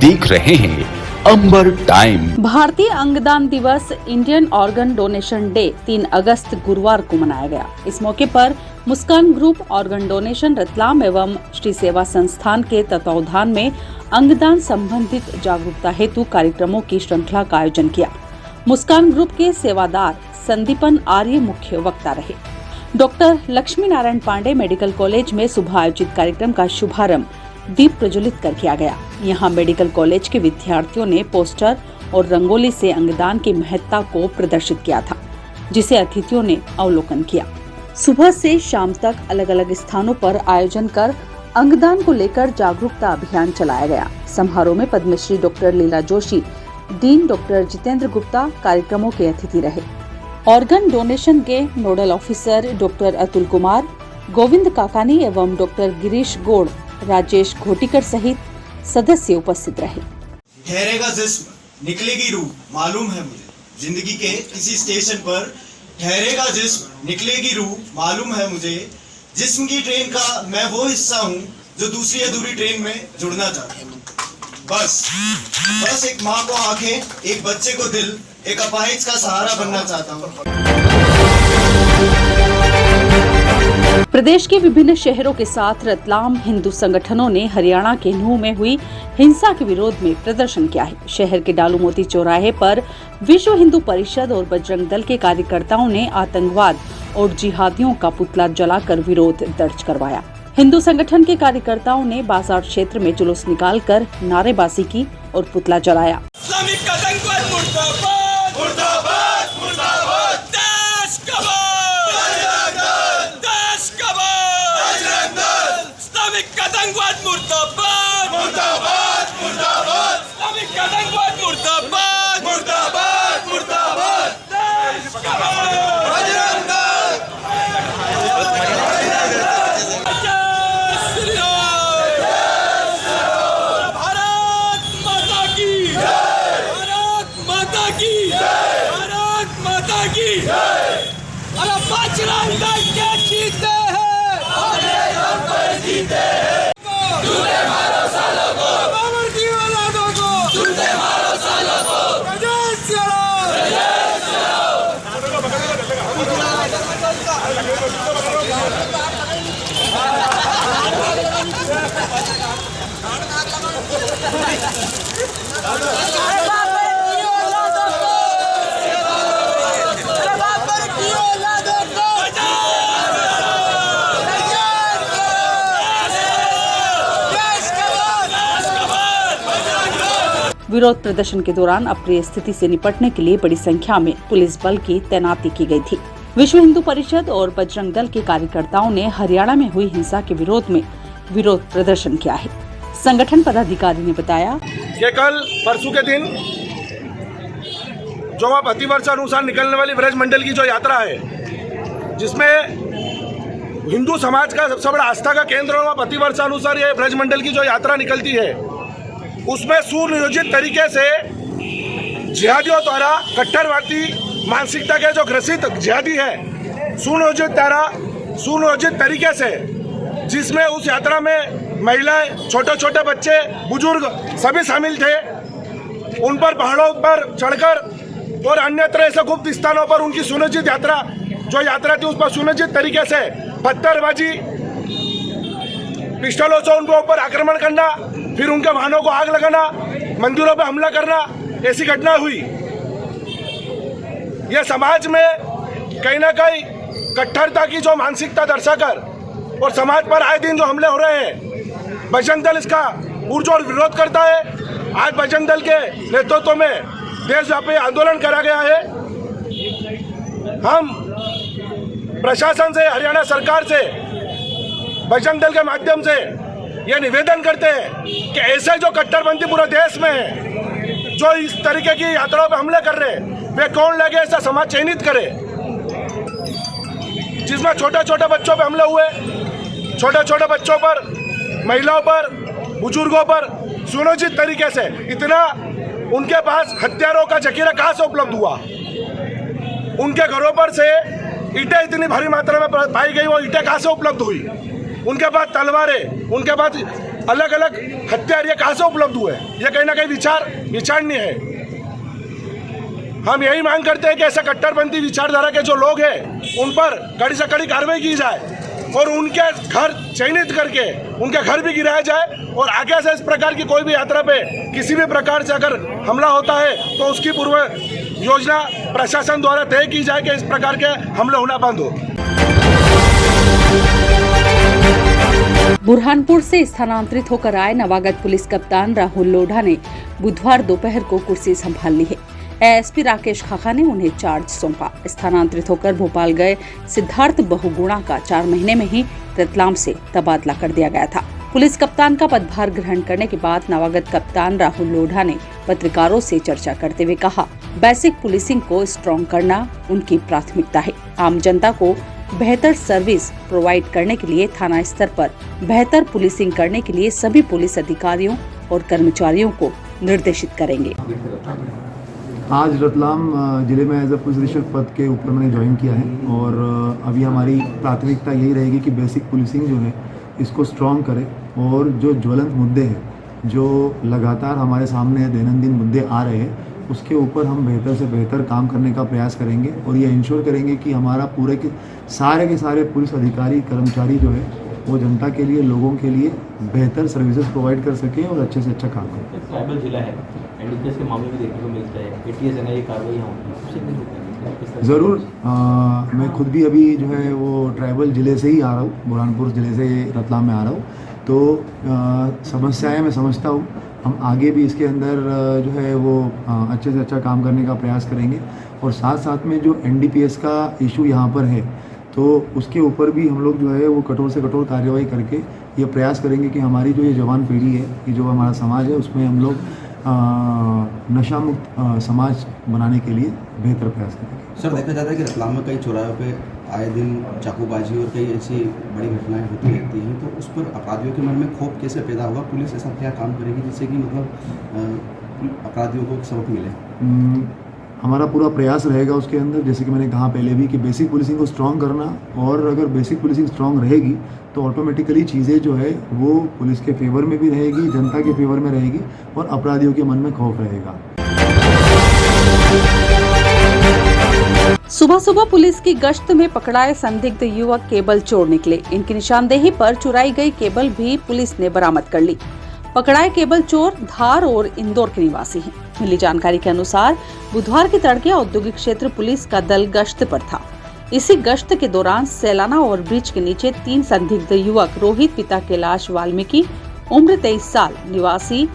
देख रहे हैं अंबर टाइम। भारतीय अंगदान दिवस इंडियन ऑर्गन डोनेशन डे 3 अगस्त गुरुवार को मनाया गया। इस मौके पर मुस्कान ग्रुप ऑर्गन डोनेशन रतलाम एवं श्री सेवा संस्थान के तत्वावधान में अंगदान संबंधित जागरूकता हेतु कार्यक्रमों की श्रृंखला का आयोजन किया। मुस्कान ग्रुप के सेवादार संदीपन आर्य मुख्य वक्ता रहे। Doctor Lakshmi Narayan Pandey medical college में सुबह आयोजित कार्यक्रम का शुभारंभ दीप प्रज्वलित कर किया गया। यहाँ मेडिकल कॉलेज के विद्यार्थियों ने पोस्टर और रंगोली से अंगदान की महत्ता को प्रदर्शित किया था, जिसे अतिथियों ने अवलोकन किया। सुबह से शाम तक अलग अलग स्थानों पर आयोजन कर अंगदान को लेकर जागरूकता अभियान चलाया गया। समारोह में Padma Shri doctor Leela Joshi, dean doctor Jitendra Gupta कार्यक्रमों के अतिथि रहे। ऑर्गन डोनेशन के nodal officer doctor Atul Kumar, Govind Kakani एवं डॉक्टर गिरीश गोड़, राजेश घोटीकर सहित सदस्य उपस्थित रहे। ठहरेगा जिस्म निकलेगी रूह, मालूम है मुझे जिंदगी के किसी स्टेशन पर ठहरेगा जिस्म निकलेगी रूह, मालूम है मुझे जिस्म की ट्रेन का मैं वो हिस्सा हूँ जो दूसरी अधूरी ट्रेन में जुड़ना चाहता हूँ। बस एक माँ को आंखें, एक बच्चे को दिल, एक अपाहिज का सहारा बनना चाहता हूँ। प्रदेश के विभिन्न शहरों के साथ रतलाम हिंदू संगठनों ने हरियाणा के नूंह में हुई हिंसा के विरोध में प्रदर्शन किया है। शहर के डालूमोती चौराहे पर विश्व हिंदू परिषद और बजरंग दल के कार्यकर्ताओं ने आतंकवाद और जिहादियों का पुतला जलाकर विरोध दर्ज करवाया। हिंदू संगठन के कार्यकर्ताओं ने बाजार क्षेत्र में जुलूस निकालकर नारेबाजी की और पुतला जलाया। आतंकवाद मुर्दाबाद मुर्दाबाद मुर्दाबाद, इस्लामिक आतंकवाद मुर्दाबाद मुर्दाबाद मुर्दाबाद, देश कबाड़ बजरंग दल, जय श्री राम, भारत माता की जय, भारत माता की जय, भारत माता की जय। अरे बजरंग दल के जीते हैं, हम पर जीते हैं। विरोध प्रदर्शन के दौरान अप्रिय स्थिति से निपटने के लिए बड़ी संख्या में पुलिस बल की तैनाती की गई थी। विश्व हिंदू परिषद और बजरंग दल के कार्यकर्ताओं ने हरियाणा में हुई हिंसा के विरोध में विरोध प्रदर्शन किया है। संगठन पदाधिकारी ने बताया कि कल परसों के दिन जो वहाँ प्रतिवर्ष अनुसार निकलने वाली ब्रज मंडल की जो यात्रा है, जिसमें हिंदू समाज का सबसे बड़ा आस्था का केंद्र है, वहाँ प्रतिवर्ष अनुसार ये ब्रज मंडल की जो यात्रा निकलती है, उसमें सुनियोजित तरीके से जिहादियों द्वारा कट्टरवादी मानसिकता के जो ग्रसित जिहादी है, सुनियोजित तरीके से, जिसमें उस यात्रा में महिलाएं, छोटे छोटे बच्चे, बुजुर्ग सभी शामिल थे, उन पर पहाड़ों पर चढ़कर और अन्यत्र ऐसे गुप्त स्थानों पर उनकी सुनियोजित यात्रा थी, उस पर सुनियोजित तरीके से पत्थरबाजी, पिस्टलों से उनके ऊपर आक्रमण करना, फिर उनके वाहनों को आग लगाना, मंदिरों पर हमला करना, ऐसी घटना हुई। यह समाज में कहीं ना कहीं कट्टरता की जो मानसिकता दर्शाकर और समाज पर आए दिन जो हमले हो रहे हैं, बजरंग दल इसका पुरजोर विरोध करता है। आज बजरंग दल के नेतृत्व में देशव्यापी आंदोलन करा गया है। हम प्रशासन से, हरियाणा सरकार से, बजरंग दल के माध्यम से यह निवेदन करते हैं कि ऐसे जो कट्टरपंथी पूरे देश में है, जो इस तरीके की यात्राओं पर हमले कर रहे हैं, वे कौन लगे, ऐसा समाज चयनित करे। जिसमें छोटे छोटे बच्चों पर हमले हुए, छोटे छोटे बच्चों पर, महिलाओं पर, बुजुर्गों पर सुनियोजित तरीके से, इतना उनके पास हथियारों का जखीरा कहाँ से उपलब्ध हुआ? उनके घरों पर से ईंटें इतनी भारी मात्रा में पाई गई, वो ईंटें कहाँ से उपलब्ध हुई? उनके पास तलवारें, उनके पास अलग अलग हथियार ये कहाँ से उपलब्ध हुए? ये कहीं ना कहीं विचारणीय है। हम यही मांग करते हैं कि ऐसा कट्टरपंथी विचारधारा के जो लोग हैं उन पर कड़ी से कड़ी कार्रवाई की जाए और उनके घर चयनित करके उनके घर भी गिराया जाए और आगे से इस प्रकार की कोई भी यात्रा पे किसी भी प्रकार से अगर हमला होता है तो उसकी पूर्व योजना प्रशासन द्वारा तय की जाए कि इस प्रकार के हमले होना बंद हो। बुरहानपुर से स्थानांतरित होकर आए नवागत पुलिस कप्तान राहुल लोढ़ा ने बुधवार दोपहर को कुर्सी संभाल ली है। एएसपी राकेश खाखा ने उन्हें चार्ज सौंपा। स्थानांतरित होकर भोपाल गए सिद्धार्थ बहुगुणा का 4 महीने में ही रतलाम से तबादला कर दिया गया था। पुलिस कप्तान का पदभार ग्रहण करने के बाद नवागत कप्तान राहुल लोढ़ा ने पत्रकारों से चर्चा करते हुए कहा, बेसिक पुलिसिंग को स्ट्रॉन्ग करना उनकी प्राथमिकता है। आम जनता को बेहतर सर्विस प्रोवाइड करने के लिए थाना स्तर पर बेहतर पुलिसिंग करने के लिए सभी पुलिस अधिकारियों और कर्मचारियों को निर्देशित करेंगे। आज रतलाम जिले में एज ए पुलिस अधीक्षक पद के ऊपर मैंने ज्वाइन किया है और अभी हमारी प्राथमिकता यही रहेगी कि बेसिक पुलिसिंग जो है इसको स्ट्रॉन्ग करें और जो ज्वलंत मुद्दे हैं जो लगातार हमारे सामने दैनंदिन मुद्दे आ रहे हैं उसके ऊपर हम बेहतर से बेहतर काम करने का प्रयास करेंगे और ये इंश्योर करेंगे कि हमारा पूरे के सारे पुलिस अधिकारी कर्मचारी जो है वो जनता के लिए लोगों के लिए बेहतर सर्विसेज प्रोवाइड कर सकें और अच्छे से अच्छा काम करें। ट्राइबल जिला है, एनडीपीएस के मामले में देखने को मिलता है, एटीएस एनआईए कार्रवाई होगी ज़रूर। मैं खुद भी अभी जो है वो ट्राइबल ज़िले से ही आ रहा हूँ, बुरहानपुर ज़िले से रतलाम में आ रहा हूँ, तो समस्याएं मैं समझता हूँ। हम आगे भी इसके अंदर जो है वो अच्छे से अच्छा काम करने का प्रयास करेंगे और साथ साथ में जो एनडीपीएस का इशू यहाँ पर है तो उसके ऊपर भी हम लोग जो है वो कठोर से कठोर कार्रवाई करके ये प्रयास करेंगे कि हमारी जो ये जवान पीढ़ी है, ये जो हमारा समाज है उसमें हम लोग नशा मुक्त समाज बनाने के लिए बेहतर प्रयास करेंगे। सर, देखा जाता है कि रतलाम में कई चौराहों पे आए दिन चाकूबाजी और कई ऐसी बड़ी घटनाएं होती रहती हैं, तो उस पर अपराधियों के मन में खौफ कैसे पैदा होगा? पुलिस ऐसा क्या काम करेगी जिससे कि मतलब अपराधियों को सबक मिले? हमारा पूरा प्रयास रहेगा उसके अंदर, जैसे कि मैंने कहा पहले भी कि बेसिक पुलिसिंग को स्ट्रॉन्ग करना, और अगर बेसिक पुलिसिंग स्ट्रॉन्ग रहेगी तो ऑटोमेटिकली चीज़ें जो है वो पुलिस के फेवर में भी रहेगी, जनता के फेवर में रहेगी और अपराधियों के मन में खौफ रहेगा। सुबह सुबह पुलिस की गश्त में पकड़ाए संदिग्ध युवक केबल चोर निकले। इनकी निशानदेही पर चुराई गई केबल भी पुलिस ने बरामद कर ली। पकड़ाए केबल चोर धार और इंदौर के निवासी हैं। मिली जानकारी के अनुसार बुधवार के तड़के औद्योगिक क्षेत्र पुलिस का दल गश्त पर था। इसी गश्त के दौरान सैलाना और ब्रिज के नीचे 3 संदिग्ध युवक रोहित पिता कैलाश वाल्मीकि उम्र 23 साल निवासी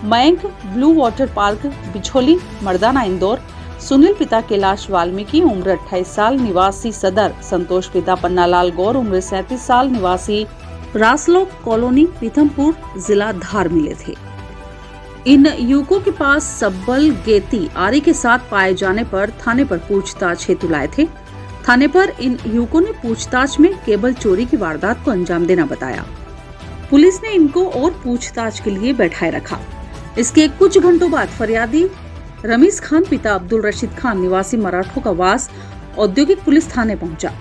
मयंक ब्लू वाटर पार्क बिछोली मर्दाना इंदौर, सुनील पिता कैलाश वाल्मीकि उम्र 28 साल निवासी सदर, संतोष पिता पन्नालाल गौर उम्र 37 साल निवासी रासलोक कॉलोनी पीथमपुर जिला धार मिले थे। इन युवकों के पास सब्बल गेती आरी के साथ पाए जाने पर थाने पर पूछताछ हेतु लाए थे। थाने पर इन युवकों ने पूछताछ में केबल चोरी की वारदात को अंजाम देना बताया। पुलिस ने इनको और पूछताछ के लिए बैठाए रखा। इसके कुछ घंटों बाद फरियादी रमीज खान पिता अब्दुल रशीद खान निवासी मराठों का वास औद्योगिक पुलिस थाने पहुंचा।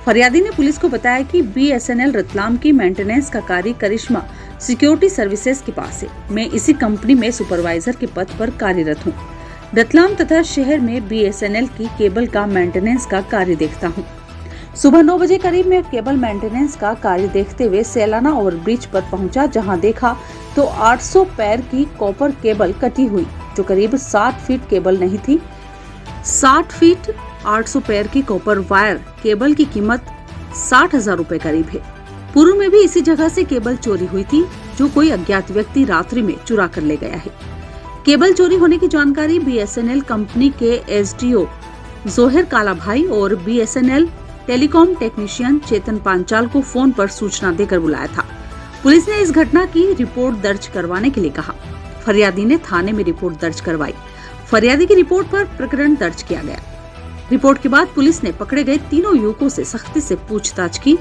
फरियादी ने पुलिस को बताया कि BSNL रतलाम की मेंटेनेंस का कार्य करिश्मा सिक्योरिटी सर्विसेज के पास है। मैं इसी कंपनी में सुपरवाइजर के पद पर कार्यरत हूँ। रतलाम तथा शहर में BSNL की केबल का मेंटेनेंस का कार्य देखता हूँ। सुबह 9 बजे करीब में केबल मेंटेनेंस का कार्य देखते हुए सैलाना और ब्रिज पर पहुंचा, जहां देखा तो 800 पैर की कॉपर केबल कटी हुई, जो करीब 60 फीट केबल नहीं थी। 60 फीट 800 पैर की कॉपर वायर केबल की कीमत 60,000 रुपए करीब है। पूर्व में भी इसी जगह से केबल चोरी हुई थी, जो कोई अज्ञात व्यक्ति रात्रि में चुरा कर ले गया है। केबल चोरी होने की जानकारी BSNL कंपनी के SDO जोहर कालाभाई और BSNL टेलीकॉम टेक्नीशियन चेतन पांचाल को फोन पर सूचना देकर बुलाया था। पुलिस ने इस घटना की रिपोर्ट दर्ज करवाने के लिए कहा। फरियादी ने थाने में रिपोर्ट दर्ज करवाई। फरियादी की रिपोर्ट पर प्रकरण दर्ज किया गया। रिपोर्ट के बाद पुलिस ने पकड़े गए तीनों युवकों से सख्ती से पूछताछ की।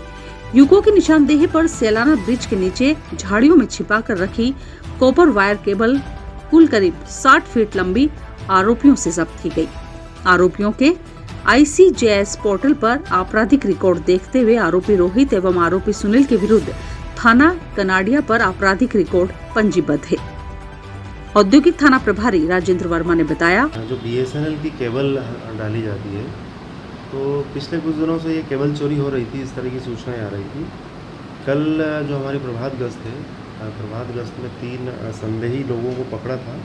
युवकों की निशानदेही पर सैलाना ब्रिज के नीचे झाड़ियों में छिपा कर रखी कॉपर वायर केबल कुल करीब 60 फीट लंबी आरोपियों से जब्त की गई। आरोपियों के ICJS पोर्टल पर आपराधिक रिकॉर्ड देखते हुए आरोपी रोहित एवं आरोपी सुनील के विरुद्ध थाना कनाडिया पर आपराधिक रिकॉर्ड पंजीबद्ध है। औद्योगिक थाना प्रभारी राजेंद्र वर्मा ने बताया, जो BSNL की केबल डाली जाती है, तो पिछले कुछ दिनों से ये केबल चोरी हो रही थी, इस तरह की सूचनाएं आ रही थी। कल जो हमारी प्रभात गश्त है, प्रभात गश्त में 3 संदेही लोगों को पकड़ा था।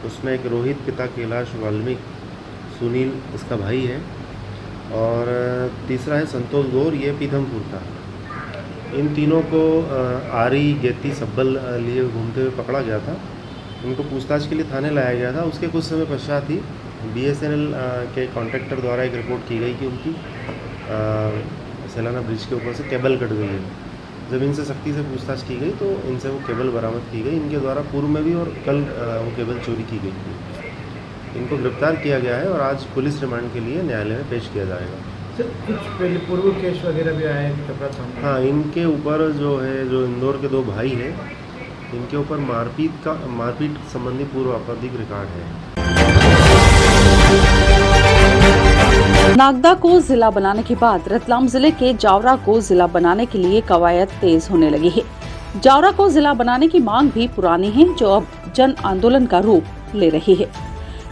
उसमें एक रोहित पिता कैलाश वाल्मीकि, सुनील इसका भाई है, और तीसरा है संतोष गौर, ये पीथमपुर का। इन तीनों को आरी गेती सब्बल लिए घूमते हुए पकड़ा गया था। इनको पूछताछ के लिए थाने लाया गया था। उसके कुछ समय पश्चात ही BSNL के कॉन्ट्रैक्टर द्वारा एक रिपोर्ट की गई कि उनकी सैलाना ब्रिज के ऊपर से केबल कट गई है। जब इनसे सख्ती से पूछताछ की गई तो इनसे वो केबल बरामद की गई। इनके द्वारा पूर्व में भी और कल वो केबल चोरी की गई थी। इनको गिरफ्तार किया गया है और आज पुलिस रिमांड के लिए न्यायालय में पेश किया जाएगा। सर, कुछ पहले पूर्व केस वगैरह भी आए हैं? हाँ, इनके ऊपर जो है, जो इंदौर के 2 भाई हैं, इनके ऊपर मारपीट संबंधी पूर्व आपराधिक रिकॉर्ड है। नागदा को जिला बनाने के बाद रतलाम जिले के जावरा को जिला बनाने के लिए कवायद तेज होने लगी है। जावरा को जिला बनाने की मांग भी पुरानी है, जो अब जन आंदोलन का रूप ले रही है।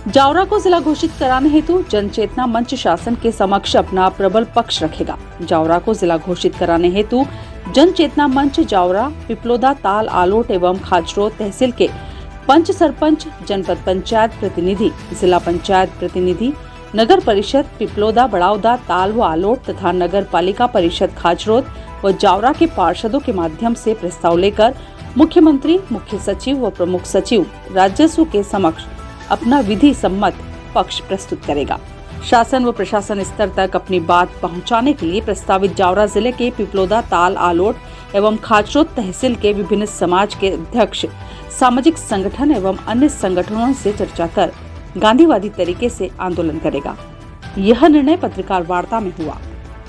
जावरा को जिला घोषित कराने हेतु जन चेतना मंच शासन के समक्ष अपना प्रबल पक्ष रखेगा। जावरा को जिला घोषित कराने हेतु जन चेतना मंच जावरा, पिपलोदा, ताल, आलोट एवं खाचरोद तहसील के पंच, सरपंच, जनपद पंचायत प्रतिनिधि, जिला पंचायत प्रतिनिधि, नगर परिषद पिपलोदा, बड़ावदा, ताल व आलोट तथा नगर पालिका परिषद खाचरोद व जावरा के पार्षदों के माध्यम से प्रस्ताव लेकर मुख्यमंत्री, मुख्य सचिव व प्रमुख सचिव राजस्व के समक्ष अपना विधि सम्मत पक्ष प्रस्तुत करेगा। शासन व प्रशासन स्तर तक अपनी बात पहुंचाने के लिए प्रस्तावित जावरा जिले के पिपलोदा, ताल, आलोट एवं खाचरोद तहसील के विभिन्न समाज के अध्यक्ष, सामाजिक संगठन एवं अन्य संगठनों से चर्चा कर गांधीवादी तरीके से आंदोलन करेगा। यह निर्णय पत्रकार वार्ता में हुआ।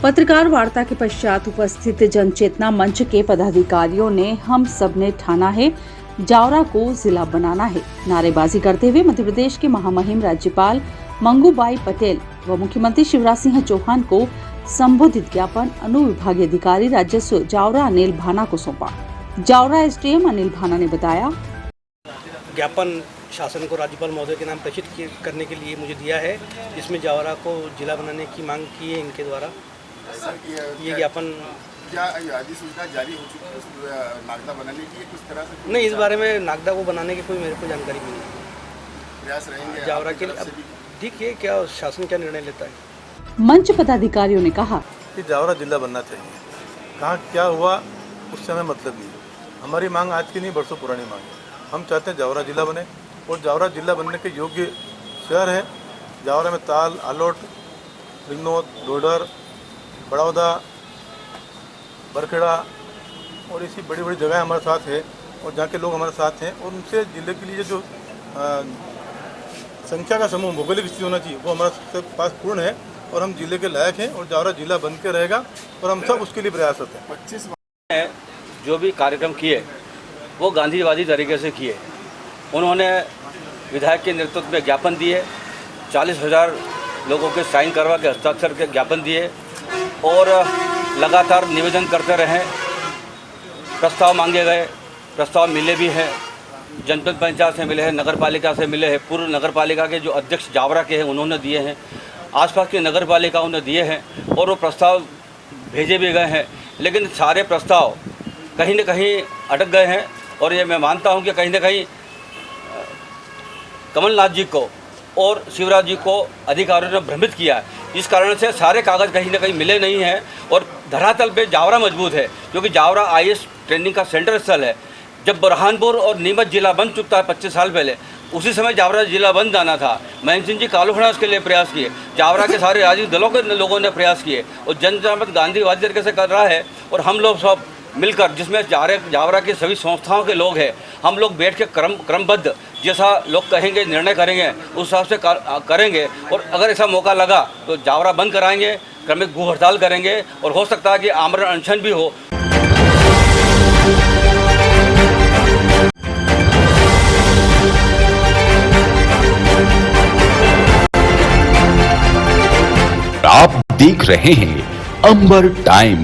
पत्रकार वार्ता के पश्चात उपस्थित जनचेतना मंच के पदाधिकारियों ने हम सब ने ठाना है, जावरा को जिला बनाना है नारेबाजी करते हुए मध्य प्रदेश के महामहिम राज्यपाल मंगूबाई पटेल व मुख्यमंत्री शिवराज सिंह चौहान को संबोधित ज्ञापन अनुविभागीय अधिकारी राजस्व जावरा अनिल भाना को सौंपा। जावरा SDM अनिल भाना ने बताया, ज्ञापन शासन को राज्यपाल महोदय के नाम प्रेषित करने के लिए मुझे दिया है, जिसमें जावरा को जिला बनाने की मांग की है इनके द्वारा। ये ज्ञापन क्या अधिसूचना जारी हो चुकी है नागदा बनाने की, किस तरह से? नहीं, इस बारे में नागदा को बनाने की कोई मेरे को जानकारी नहीं है। प्रयास रहेंगे जावरा के लिए। देखिए क्या शासन क्या निर्णय लेता है। मंच पदाधिकारियों ने कहा कि जावरा जिला बनना चाहिए। कहाँ क्या हुआ उससे हमें मतलब नहीं। हमारी मांग आज की नहीं, बरसों पुरानी मांग है। हम चाहते हैं जावरा जिला बने और जावरा जिला बनने के योग्य शहर है। जावरा में ताल, आलोट, रिंगनोद, डोडर, बड़ौदा, बरखेड़ा और ऐसी बड़ी बड़ी जगह हमारे साथ है और जहाँ के लोग हमारे साथ हैं, और उनसे जिले के लिए जो संख्या का समूह, भौगोलिक स्थिति होना चाहिए, वो हमारे पास पूर्ण है और हम जिले के लायक हैं और जावरा जिला बन के रहेगा और हम सब उसके लिए प्रयासरत हैं। 25 जो भी कार्यक्रम किए वो गांधीवादी तरीके से किए। उन्होंने विधायक के नेतृत्व में ज्ञापन दिए, 40,000 लोगों के साइन करवा के हस्ताक्षर के ज्ञापन दिए और लगातार निवेदन करते रहे। प्रस्ताव मांगे गए, प्रस्ताव मिले भी हैं, जनपद पंचायत से मिले हैं, नगर पालिका से मिले हैं। पूर्व नगर पालिका के जो अध्यक्ष जावरा के हैं उन्होंने दिए हैं, आसपास की नगर पालिकाओं ने दिए हैं और वो प्रस्ताव भेजे भी गए हैं। लेकिन सारे प्रस्ताव कहीं न कहीं अटक गए हैं और ये मैं मानता हूँ कि कहीं न कहीं कमलनाथ जी को और शिवराज जी को अधिकारियों ने भ्रमित किया है। इस कारण से सारे कागज़ कहीं ना कहीं मिले नहीं हैं और धरातल पे जावरा मजबूत है, क्योंकि जावरा IAS ट्रेनिंग का सेंटर स्थल है। जब बुरहानपुर और नीमच जिला बन चुका है 25 साल पहले, उसी समय जावरा जिला बन जाना था। महेंद्र सिंह जी कालूखड़ा उसके लिए प्रयास किए, जावरा के सारे राजनीतिक दलों के लोगों ने प्रयास किए और जनजामत गांधीवादी तरीके से कर रहा है। और हम लोग सब मिलकर, जिसमें जावरा की सभी संस्थाओं के लोग हैं, हम लोग बैठ के क्रमबद्ध जैसा लोग कहेंगे निर्णय करेंगे, उस हिसाब से करेंगे। और अगर ऐसा मौका लगा तो जावरा बंद कराएंगे, क्रमिक भूख हड़ताल करेंगे और हो सकता है कि आमरण अनशन भी हो। आप देख रहे हैं अंबर टाइम।